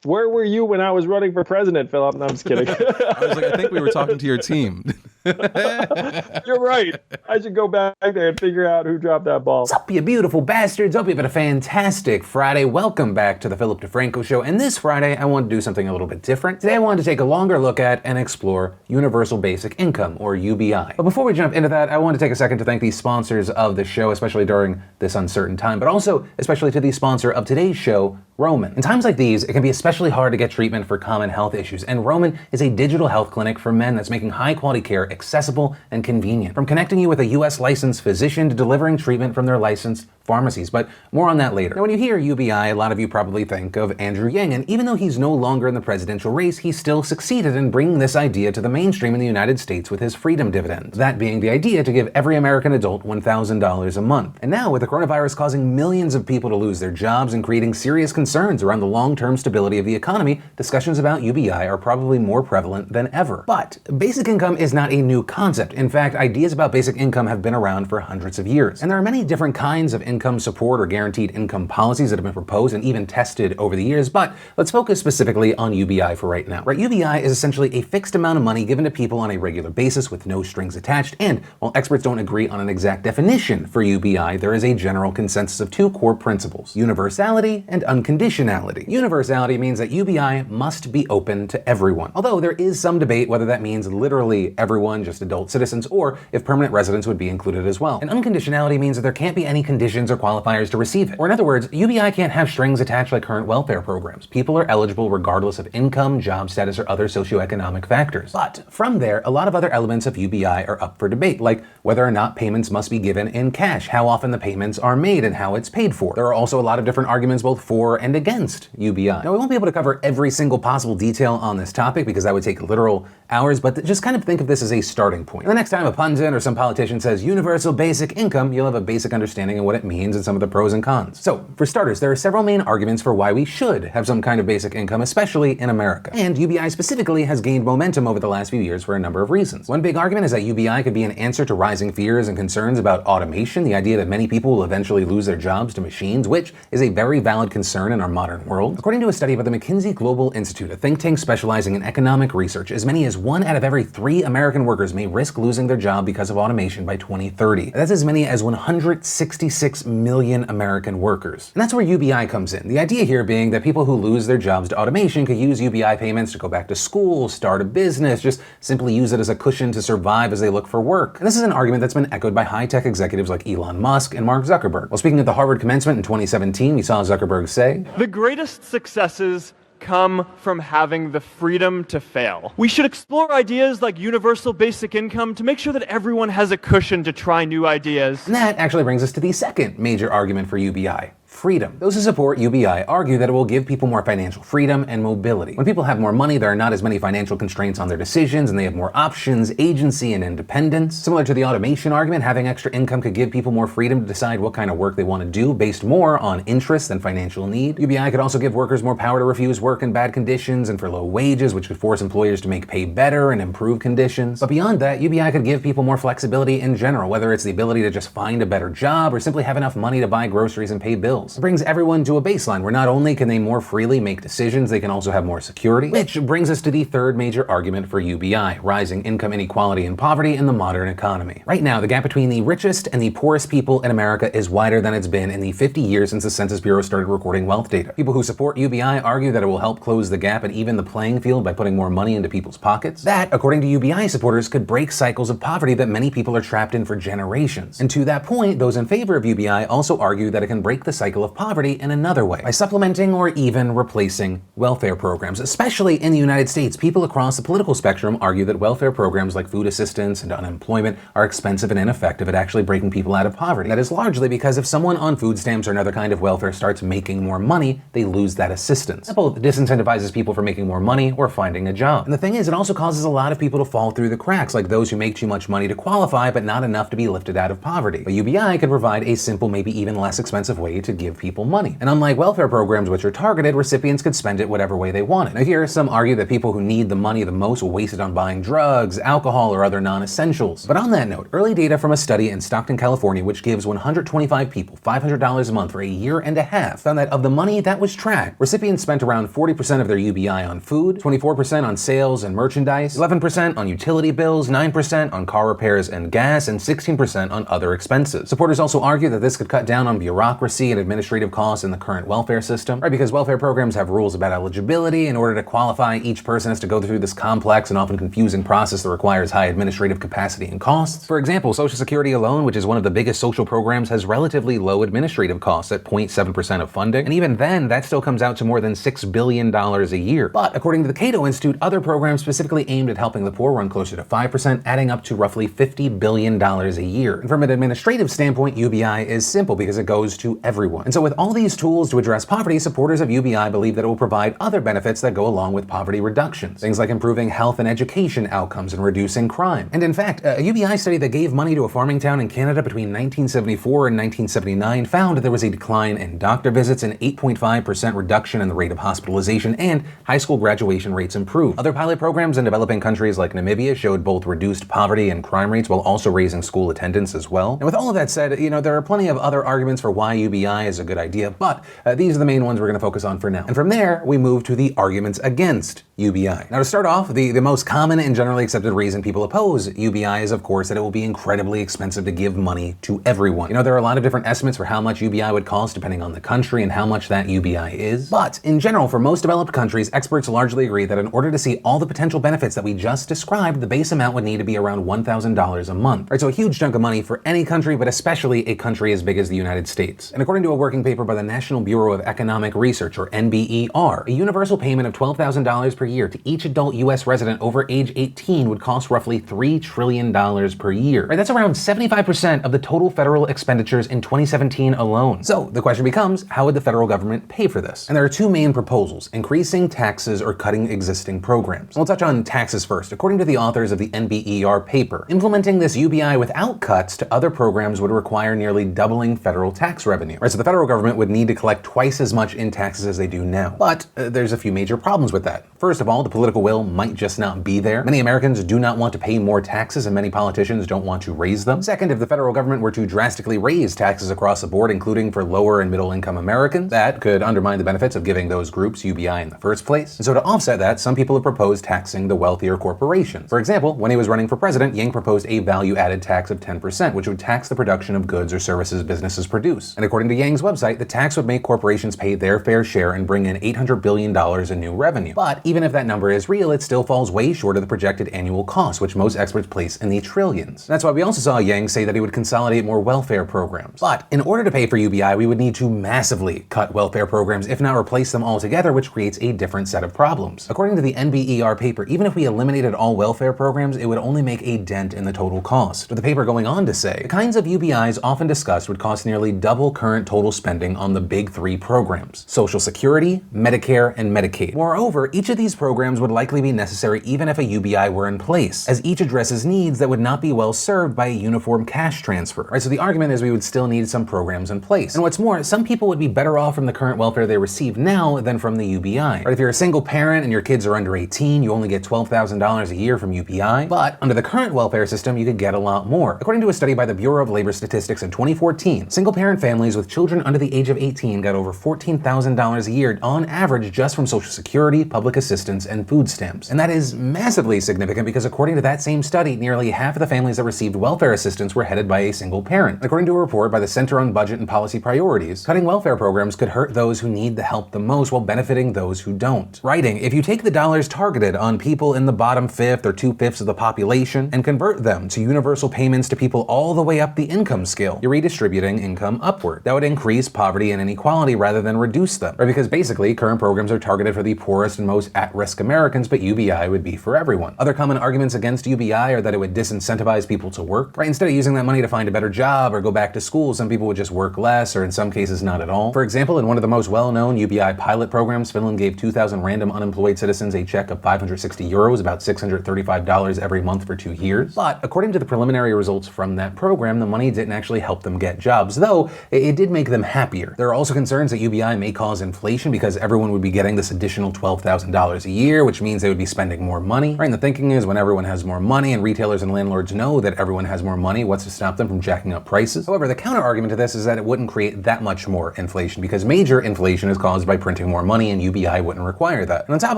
Where were you when I was running for president, Philip? No, I'm just kidding. I was like, I think we were talking to your team. You're right. I should go back there and figure out who dropped that ball. What's up, you beautiful bastards? Hope you've had a fantastic Friday. Welcome back to the Philip DeFranco Show. And this Friday, I want to do something a little bit different. Today, I wanted to take a longer look at and explore Universal Basic Income, or UBI. But before we jump into that, I want to take a second to thank the sponsors of the show, especially during this uncertain time, but also especially to the sponsor of today's show, Roman. In times like these, it can be especially hard to get treatment for common health issues, and Roman is a digital health clinic for men that's making high-quality care accessible and convenient. From connecting you with a U.S. licensed physician to delivering treatment from their licensed pharmacies, but more on that later. Now, when you hear UBI, a lot of you probably think of Andrew Yang, and even though he's no longer in the presidential race, he still succeeded in bringing this idea to the mainstream in the United States with his freedom dividends. That being the idea to give every American adult $1,000 a month. And now, with the coronavirus causing millions of people to lose their jobs and creating serious concerns around the long-term stability of the economy, discussions about UBI are probably more prevalent than ever. But basic income is not a new concept. In fact, ideas about basic income have been around for hundreds of years. And there are many different kinds of income support or guaranteed income policies that have been proposed and even tested over the years, but let's focus specifically on UBI for right now. Right, UBI is essentially a fixed amount of money given to people on a regular basis with no strings attached, and while experts don't agree on an exact definition for UBI, there is a general consensus of two core principles: universality and unconditionality. Universality means that UBI must be open to everyone, although there is some debate whether that means literally everyone, just adult citizens, or if permanent residents would be included as well. And unconditionality means that there can't be any conditions or qualifiers to receive it. Or in other words, UBI can't have strings attached like current welfare programs. People are eligible regardless of income, job status, or other socioeconomic factors. But from there, a lot of other elements of UBI are up for debate, like whether or not payments must be given in cash, how often the payments are made, and how it's paid for. There are also a lot of different arguments both for and against UBI. Now, we won't be able to cover every single possible detail on this topic because that would take literal hours, but just kind of think of this as a starting point. And the next time a pundit or some politician says universal basic income, you'll have a basic understanding of what it means and some of the pros and cons. So, for starters, there are several main arguments for why we should have some kind of basic income, especially in America. And UBI specifically has gained momentum over the last few years for a number of reasons. One big argument is that UBI could be an answer to rising fears and concerns about automation, the idea that many people will eventually lose their jobs to machines, which is a very valid concern in our modern world. According to a study by the McKinsey Global Institute, a think tank specializing in economic research, as many as 1 out of every 3 American workers may risk losing their job because of automation by 2030. That's as many as 166 million American workers. And that's where UBI comes in. The idea here being that people who lose their jobs to automation could use UBI payments to go back to school, start a business, just simply use it as a cushion to survive as they look for work. And this is an argument that's been echoed by high-tech executives like Elon Musk and Mark Zuckerberg. While speaking at the Harvard commencement in 2017, we saw Zuckerberg say, "The greatest successes come from having the freedom to fail. We should explore ideas like universal basic income to make sure that everyone has a cushion to try new ideas." And that actually brings us to the second major argument for UBI: freedom. Those who support UBI argue that it will give people more financial freedom and mobility. When people have more money, there are not as many financial constraints on their decisions, and they have more options, agency, and independence. Similar to the automation argument, having extra income could give people more freedom to decide what kind of work they want to do based more on interest than financial need. UBI could also give workers more power to refuse work in bad conditions and for low wages, which could force employers to make pay better and improve conditions. But beyond that, UBI could give people more flexibility in general, whether it's the ability to just find a better job or simply have enough money to buy groceries and pay bills. It brings everyone to a baseline where not only can they more freely make decisions, they can also have more security. Which brings us to the third major argument for UBI: rising income inequality and poverty in the modern economy. Right now, the gap between the richest and the poorest people in America is wider than it's been in the 50 years since the Census Bureau started recording wealth data. People who support UBI argue that it will help close the gap and even the playing field by putting more money into people's pockets. That, according to UBI supporters, could break cycles of poverty that many people are trapped in for generations. And to that point, those in favor of UBI also argue that it can break the cycle of poverty in another way, by supplementing or even replacing welfare programs. Especially in the United States, people across the political spectrum argue that welfare programs like food assistance and unemployment are expensive and ineffective at actually breaking people out of poverty. That is largely because if someone on food stamps or another kind of welfare starts making more money, they lose that assistance. That both disincentivizes people from making more money or finding a job. And the thing is, it also causes a lot of people to fall through the cracks, like those who make too much money to qualify but not enough to be lifted out of poverty. But UBI could provide a simple, maybe even less expensive way to give people money. And unlike welfare programs, which are targeted, recipients could spend it whatever way they wanted. Now here, some argue that people who need the money the most will waste it on buying drugs, alcohol, or other non-essentials. But on that note, early data from a study in Stockton, California, which gives 125 people $500 a month for a year and a half, found that of the money that was tracked, recipients spent around 40% of their UBI on food, 24% on sales and merchandise, 11% on utility bills, 9% on car repairs and gas, and 16% on other expenses. Supporters also argue that this could cut down on bureaucracy and administrative costs in the current welfare system, right? Because welfare programs have rules about eligibility. In order to qualify, each person has to go through this complex and often confusing process that requires high administrative capacity and costs. For example, Social Security alone, which is one of the biggest social programs, has relatively low administrative costs at 0.7% of funding, and even then, that still comes out to more than $6 billion a year. But according to the Cato Institute, other programs specifically aimed at helping the poor run closer to 5%, adding up to roughly $50 billion a year. And from an administrative standpoint, UBI is simple because it goes to everyone. And so with all these tools to address poverty, supporters of UBI believe that it will provide other benefits that go along with poverty reductions. Things like improving health and education outcomes and reducing crime. And in fact, a UBI study that gave money to a farming town in Canada between 1974 and 1979 found there was a decline in doctor visits, an 8.5% reduction in the rate of hospitalization, and high school graduation rates improved. Other pilot programs in developing countries like Namibia showed both reduced poverty and crime rates while also raising school attendance as well. And with all of that said, there are plenty of other arguments for why UBI is a good idea, but these are the main ones we're going to focus on for now. And from there, we move to the arguments against UBI. Now to start off, the most common and generally accepted reason people oppose UBI is of course that it will be incredibly expensive to give money to everyone. There are a lot of different estimates for how much UBI would cost depending on the country and how much that UBI is. But in general, for most developed countries, experts largely agree that in order to see all the potential benefits that we just described, the base amount would need to be around $1,000 a month. Right, so a huge chunk of money for any country, but especially a country as big as the United States. And according to a working paper by the National Bureau of Economic Research, or NBER, a universal payment of $12,000 per year to each adult U.S. resident over age 18 would cost roughly $3 trillion per year. Right, that's around 75% of the total federal expenditures in 2017 alone. So the question becomes, how would the federal government pay for this? And there are two main proposals: increasing taxes or cutting existing programs. We'll touch on taxes first. According to the authors of the NBER paper, implementing this UBI without cuts to other programs would require nearly doubling federal tax revenue. Right, so the federal government would need to collect twice as much in taxes as they do now. But there's a few major problems with that. First of all, the political will might just not be there. Many Americans do not want to pay more taxes, and many politicians don't want to raise them. Second, if the federal government were to drastically raise taxes across the board, including for lower and middle income Americans, that could undermine the benefits of giving those groups UBI in the first place. And so to offset that, some people have proposed taxing the wealthier corporations. For example, when he was running for president, Yang proposed a value-added tax of 10%, which would tax the production of goods or services businesses produce. And according to Yang's website, the tax would make corporations pay their fair share and bring in $800 billion in new revenue. But even if that number is real, it still falls way short of the projected annual cost, which most experts place in the trillions. That's why we also saw Yang say that he would consolidate more welfare programs. But in order to pay for UBI, we would need to massively cut welfare programs, if not replace them altogether, which creates a different set of problems. According to the NBER paper, even if we eliminated all welfare programs, it would only make a dent in the total cost. With the paper going on to say, the kinds of UBIs often discussed would cost nearly double current total spending on the big three programs: Social Security, Medicare, and Medicaid. Moreover, each of these programs would likely be necessary even if a UBI were in place, as each addresses needs that would not be well served by a uniform cash transfer. Right, so the argument is we would still need some programs in place. And what's more, some people would be better off from the current welfare they receive now than from the UBI. Right, if you're a single parent and your kids are under 18, you only get $12,000 a year from UBI, but under the current welfare system, you could get a lot more. According to a study by the Bureau of Labor Statistics in 2014, single-parent families with children under the age of 18 got over $14,000 a year on average just from Social Security, public assistance, and food stamps. And that is massively significant because according to that same study, nearly half of the families that received welfare assistance were headed by a single parent. According to a report by the Center on Budget and Policy Priorities, cutting welfare programs could hurt those who need the help the most while benefiting those who don't. Writing, if you take the dollars targeted on people in the bottom fifth or 2/5 of the population and convert them to universal payments to people all the way up the income scale, you're redistributing income upward. That would increase poverty and inequality rather than reduce them. Right? Because basically, current programs are targeted for the poorest and most at-risk Americans, but UBI would be for everyone. Other common arguments against UBI are that it would disincentivize people to work, right? Instead of using that money to find a better job or go back to school, some people would just work less, or in some cases not at all. For example, in one of the most well-known UBI pilot programs, Finland gave 2,000 random unemployed citizens a check of 560 euros, about $635 every month for 2 years. But according to the preliminary results from that program, the money didn't actually help them get jobs, though it did make them happier. There are also concerns that UBI may cause inflation because everyone would be getting this additional $12,000 a year, which means they would be spending more money. Right? And the thinking is when everyone has more money and retailers and landlords know that everyone has more money, what's to stop them from jacking up prices? However, the counter argument to this is that it wouldn't create that much more inflation because major inflation is caused by printing more money and UBI wouldn't require that. And on top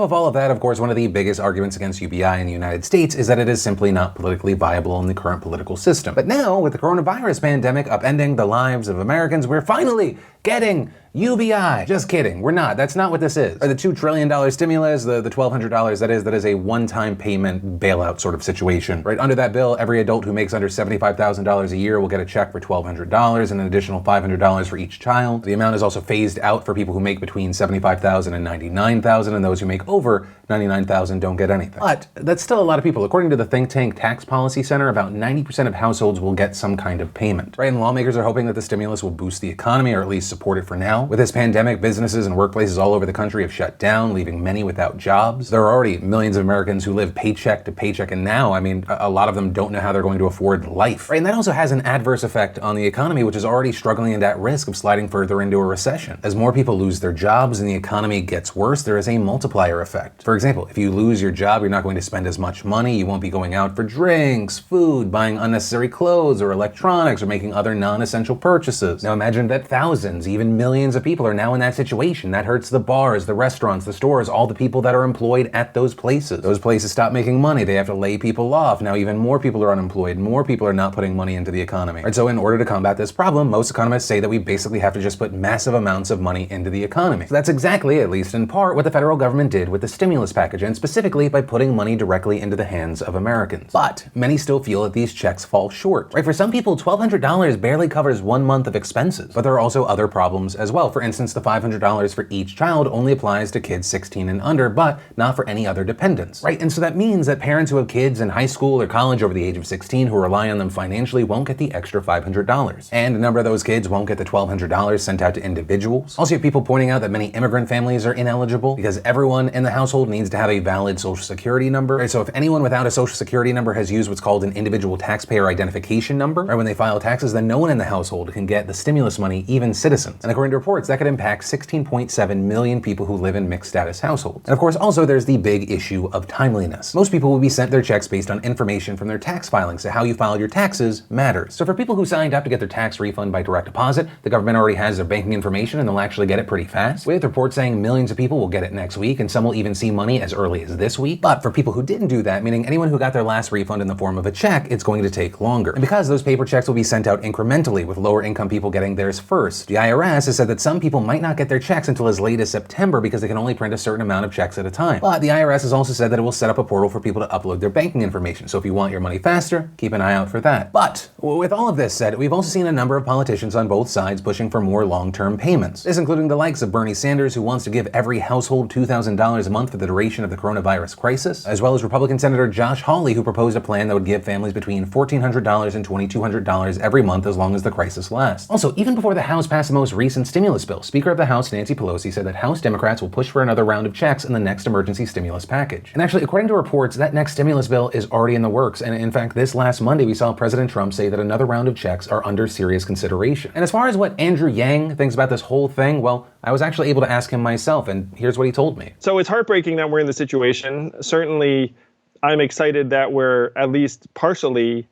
of all of that, of course, one of the biggest arguments against UBI in the United States is that it is simply not politically viable in the current political system. But now, with the coronavirus pandemic upending the lives of Americans, we're finally getting UBI. Just kidding, we're not. That's not what this is. Or the $2 trillion stimulus, the $1,200, that is a one-time payment bailout sort of situation. Right? Under that bill, every adult who makes under $75,000 a year will get a check for $1,200 and an additional $500 for each child. The amount is also phased out for people who make between $75,000 and $99,000, and those who make over $99,000 don't get anything. But that's still a lot of people. According to the think tank Tax Policy Center, about 90% of households will get some kind of payment. Right? And lawmakers are hoping that the stimulus will boost the economy, or at least support it for now. With this pandemic, businesses and workplaces all over the country have shut down, leaving many without jobs. There are already millions of Americans who live paycheck to paycheck, and now, a lot of them don't know how they're going to afford life. Right? And that also has an adverse effect on the economy, which is already struggling and at risk of sliding further into a recession. As more people lose their jobs and the economy gets worse, there is a multiplier effect. For example, if you lose your job, you're not going to spend as much money, you won't be going out for drinks, food, buying unnecessary clothes or electronics, or making other non-essential purchases. Now imagine that thousands, even millions of people are now in that situation. That hurts the bars, the restaurants, the stores, all the people that are employed at those places. Those places stop making money. They have to lay people off. Now even more people are unemployed. More people are not putting money into the economy. Right, so in order to combat this problem, most economists say that we basically have to just put massive amounts of money into the economy. So that's exactly, at least in part, what the federal government did with the stimulus package, and specifically by putting money directly into the hands of Americans. But many still feel that these checks fall short. Right, for some people, $1,200 barely covers 1 month of expenses. But there are also other problems as well. For instance, the $500 for each child only applies to kids 16 and under, but not for any other dependents, right? And so that means that parents who have kids in high school or college over the age of 16 who rely on them financially won't get the extra $500. And a number of those kids won't get the $1,200 sent out to individuals. Also, you have people pointing out that many immigrant families are ineligible because everyone in the household needs to have a valid social security number. Right? So if anyone without a social security number has used what's called an individual taxpayer identification number, right, when they file taxes, then no one in the household can get the stimulus money, even citizens. And according to reports, that could impact 16.7 million people who live in mixed status households. And of course, also there's the big issue of timeliness. Most people will be sent their checks based on information from their tax filings, so how you filed your taxes matters. So for people who signed up to get their tax refund by direct deposit, the government already has their banking information and they'll actually get it pretty fast. With reports saying millions of people will get it next week, and some will even see money as early as this week. But for people who didn't do that, meaning anyone who got their last refund in the form of a check, it's going to take longer. And because those paper checks will be sent out incrementally, with lower income people getting theirs first, the IRS has said that some people might not get their checks until as late as September because they can only print a certain amount of checks at a time. But the IRS has also said that it will set up a portal for people to upload their banking information. So if you want your money faster, keep an eye out for that. But with all of this said, we've also seen a number of politicians on both sides pushing for more long-term payments. This including the likes of Bernie Sanders, who wants to give every household $2,000 a month for the duration of the coronavirus crisis, as well as Republican Senator Josh Hawley, who proposed a plan that would give families between $1,400 and $2,200 every month as long as the crisis lasts. Also, even before the House passed the most recent stimulus bill, Speaker of the House Nancy Pelosi said that House Democrats will push for another round of checks in the next emergency stimulus package. And actually, according to reports, that next stimulus bill is already in the works. And in fact, this last Monday, we saw President Trump say that another round of checks are under serious consideration. And as far as what Andrew Yang thinks about this whole thing, well, I was actually able to ask him myself, and here's what he told me. So it's heartbreaking that we're in the situation. Certainly, I'm excited that we're at least partially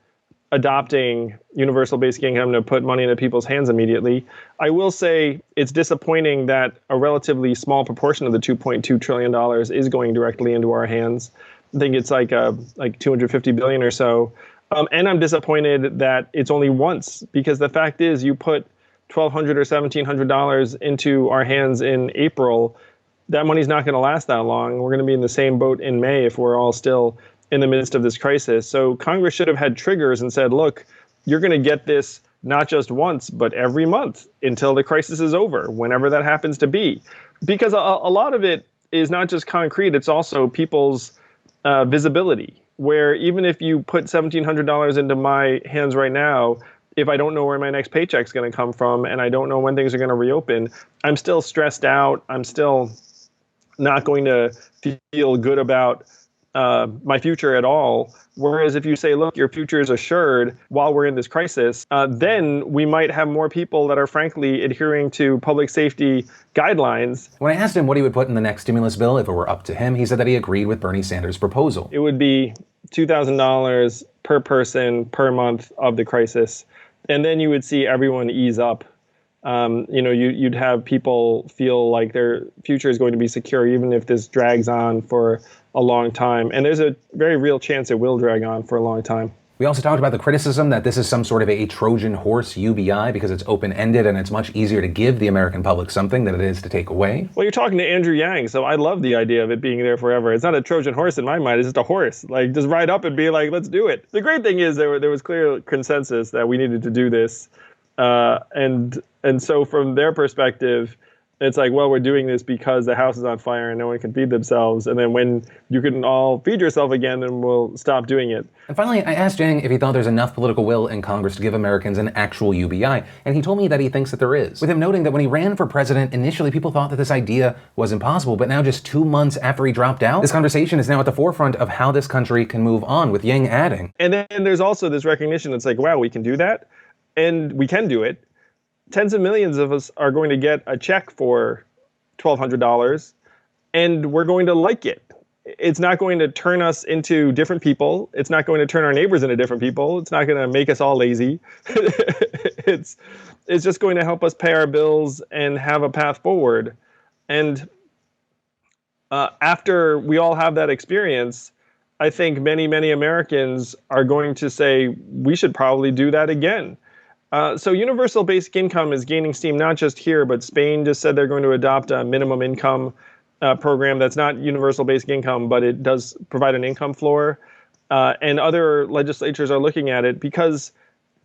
adopting universal basic income to put money into people's hands immediately. I will say it's disappointing that a relatively small proportion of the $2.2 trillion is going directly into our hands. I think it's like 250 billion or so. And I'm disappointed that it's only once, because the fact is you put $1,200 or $1,700 into our hands in April, that money's not going to last that long. We're going to be in the same boat in May if we're all still in the midst of this crisis. So Congress should have had triggers and said, look, you're going to get this not just once, but every month until the crisis is over, whenever that happens to be. Because a lot of it, is not just concrete, it's also people's visibility, where even if you put $1,700 into my hands right now, if I don't know where my next paycheck's going to come from and I don't know when things are going to reopen, I'm still stressed out. I'm still not going to feel good about my future at all. Whereas if you say, look, your future is assured while we're in this crisis, then we might have more people that are frankly adhering to public safety guidelines. When I asked him what he would put in the next stimulus bill if it were up to him, he said that he agreed with Bernie Sanders' proposal. It would be $2,000 per person per month of the crisis. And then you would see everyone ease up. You'd have people feel like their future is going to be secure, even if this drags on for a long time. And there's a very real chance it will drag on for a long time. We also talked about the criticism that this is some sort of a Trojan horse UBI because it's open-ended and it's much easier to give the American public something than it is to take away. Well, you're talking to Andrew Yang, so I love the idea of it being there forever. It's not a Trojan horse in my mind, it's just a horse. Like, just ride up and be like, let's do it. The great thing is there was clear consensus that we needed to do this. And so from their perspective, it's like, well, we're doing this because the house is on fire and no one can feed themselves. And then when you can all feed yourself again, then we'll stop doing it. And finally, I asked Yang if he thought there's enough political will in Congress to give Americans an actual UBI. And he told me that he thinks that there is. With him noting that when he ran for president, initially people thought that this idea was impossible. But now just 2 months after he dropped out, this conversation is now at the forefront of how this country can move on, with Yang adding. And then there's also this recognition that's like, wow, we can do that. And we can do it. Tens of millions of us are going to get a check for $1,200, and we're going to like it. It's not going to turn us into different people. It's not going to turn our neighbors into different people. It's not going to make us all lazy. It's just going to help us pay our bills and have a path forward. And after we all have that experience, I think many, many Americans are going to say, we should probably do that again. So universal basic income is gaining steam, not just here, but Spain just said they're going to adopt a minimum income program that's not universal basic income, but it does provide an income floor. And other legislatures are looking at it because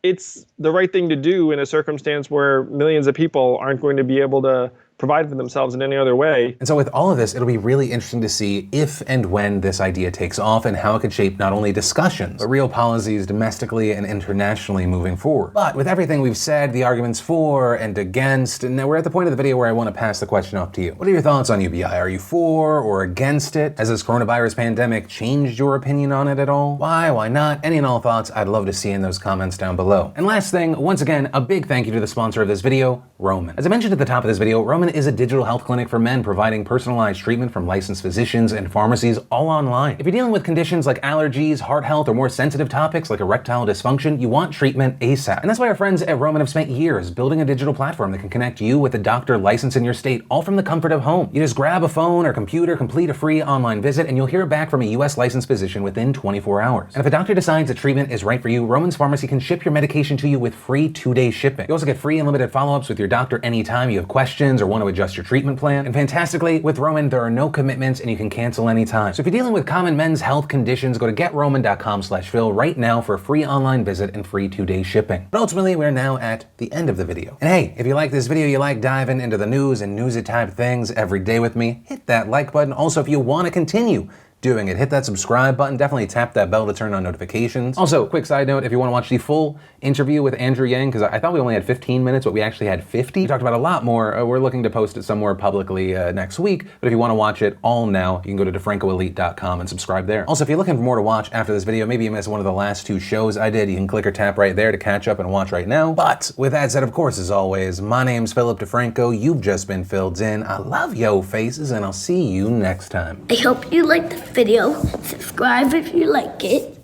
it's the right thing to do in a circumstance where millions of people aren't going to be able to provide for themselves in any other way. And so with all of this, it'll be really interesting to see if and when this idea takes off and how it could shape not only discussions, but real policies domestically and internationally moving forward. But with everything we've said, the arguments for and against, and now we're at the point of the video where I want to pass the question off to you. What are your thoughts on UBI? Are you for or against it? Has this coronavirus pandemic changed your opinion on it at all? Why? Why not? Any and all thoughts I'd love to see in those comments down below. And last thing, once again, a big thank you to the sponsor of this video, Roman. As I mentioned at the top of this video, Roman is a digital health clinic for men providing personalized treatment from licensed physicians and pharmacies all online. If you're dealing with conditions like allergies, heart health, or more sensitive topics like erectile dysfunction, you want treatment ASAP. And that's why our friends at Roman have spent years building a digital platform that can connect you with a doctor licensed in your state, all from the comfort of home. You just grab a phone or computer, complete a free online visit, and you'll hear back from a US licensed physician within 24 hours. And if a doctor decides that treatment is right for you, Roman's Pharmacy can ship your medication to you with free 2-day shipping. You also get free unlimited follow-ups with your doctor anytime you have questions or want to adjust your treatment plan. And fantastically, with Roman, there are no commitments and you can cancel anytime. So if you're dealing with common men's health conditions, go to getroman.com/Phil right now for a free online visit and free 2-day shipping. But ultimately, we're now at the end of the video. And hey, if you like this video, you like diving into the news and newsy type things every day with me, hit that like button. Also, if you want to continue doing it, hit that subscribe button. Definitely tap that bell to turn on notifications. Also, quick side note, if you want to watch the full interview with Andrew Yang, because I thought we only had 15 minutes, but we actually had 50. We talked about a lot more. We're looking to post it somewhere publicly next week, but if you want to watch it all now, you can go to DeFrancoElite.com and subscribe there. Also, if you're looking for more to watch after this video, maybe you missed one of the last 2 shows I did, you can click or tap right there to catch up and watch right now. But with that said, of course, as always, my name's Philip DeFranco. You've just been filled in. I love yo faces, and I'll see you next time. I hope you liked the video. Subscribe if you like it.